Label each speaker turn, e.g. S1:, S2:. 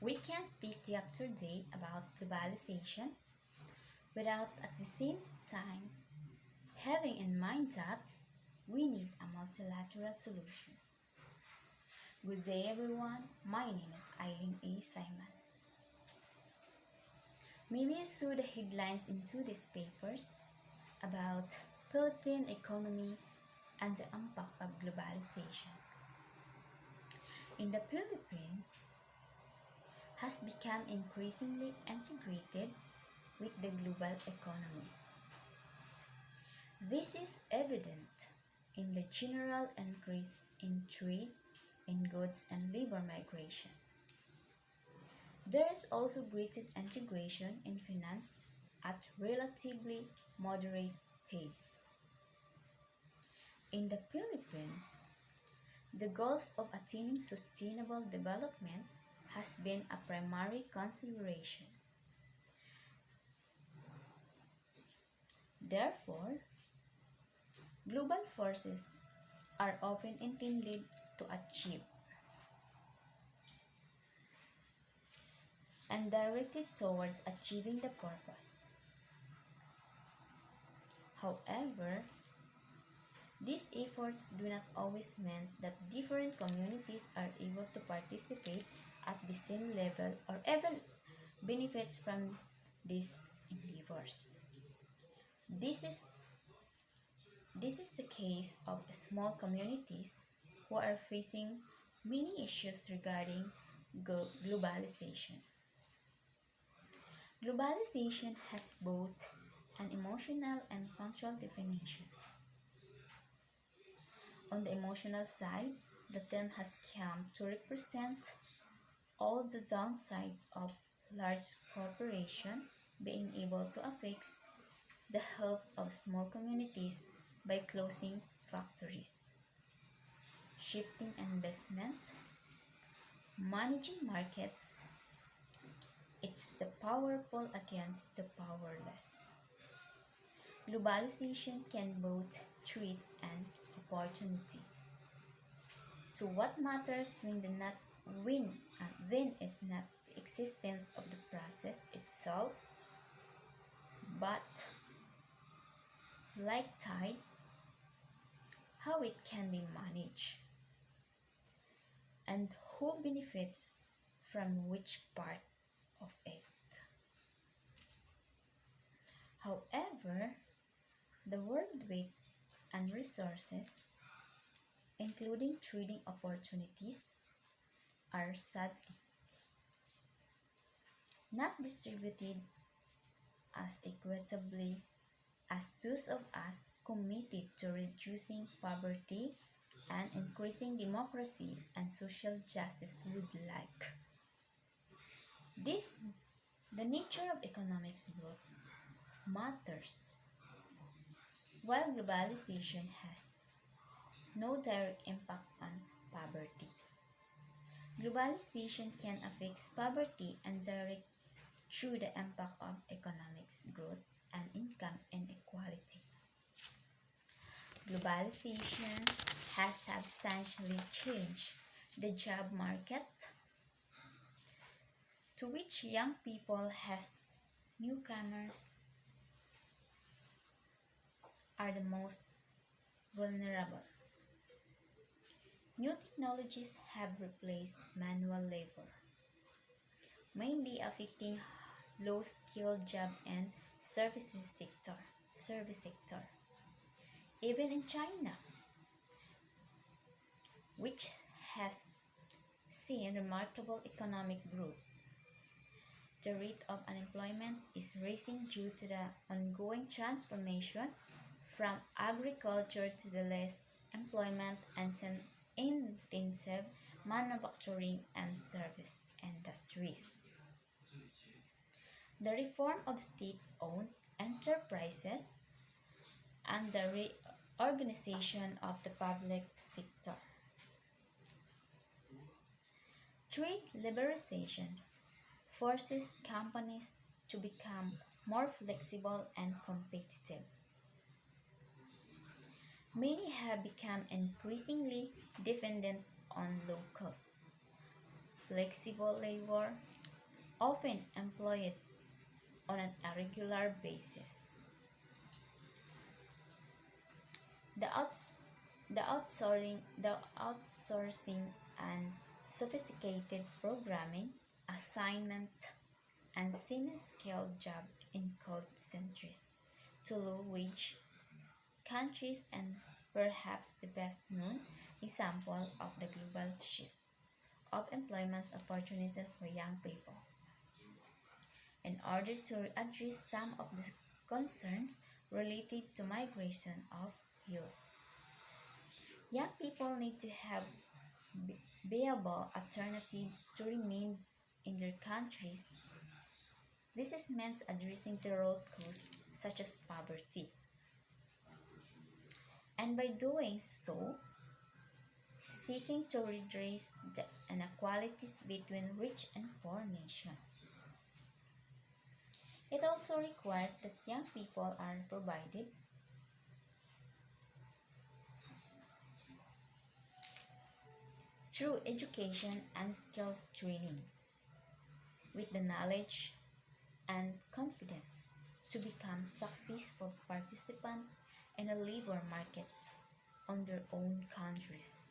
S1: We can't speak day after day about globalization without at the same time having in mind that we need a multilateral solution. Good day everyone, my name is Ailyn Sayman. Maybe you saw the headlines in today's papers about Philippine economy and the impact of globalization. In the Philippines has become increasingly integrated with the global economy. This is evident in the general increase in trade in goods and labor migration. There is also greater integration in finance at relatively moderate pace. In the Philippines, the goals of attaining sustainable development has been a primary consideration. Therefore, global forces are often intended to achieve and directed towards achieving the purpose. However, these efforts do not always mean that different communities are able to participate at the same level or even benefits from these endeavors. This is the case of small communities who are facing many issues regarding globalization. Globalization has both an emotional and functional definition. On the emotional side, the term has come to represent all the downsides of large corporations being able to affect the health of small communities by closing factories, shifting investment, managing markets. It's the powerful against the powerless. Globalization can both threat and opportunity. So what matters then is not the existence of the process itself, but like tide, how it can be managed and who benefits from which part of it. However, the world weight and resources, including trading opportunities, are sadly not distributed as equitably as those of us committed to reducing poverty and increasing democracy and social justice would like. This, the nature of economics growth matters. While globalization has no direct impact on poverty, globalization can affect poverty indirectly through the impact of economics growth and income inequality. Globalization has substantially changed the job market, to which young people as newcomers are the most vulnerable. New technologies have replaced manual labor, mainly affecting low-skilled jobs and service sector. Even in China, which has seen remarkable economic growth, the rate of unemployment is rising due to the ongoing transformation from agriculture to the less employment and intensive manufacturing and service industries. The reform of state-owned enterprises and the reorganization of the public sector. Trade liberalization forces companies to become more flexible and competitive. Many have become increasingly dependent on low cost, flexible labor, often employed on an irregular basis. The, outs- the outsourcing and sophisticated programming, assignment, and semi-skilled job in code centers to low-wage countries and perhaps the best known example of the global shift of employment opportunities for young people. In order to address some of the concerns related to migration of youth, young people need to have viable alternatives to remain in their countries. This is meant addressing the root cause such as poverty, and by doing so, seeking to redress the inequalities between rich and poor nations. It also requires that young people are provided through education and skills training with the knowledge and confidence to become successful participants in the labor markets on their own countries.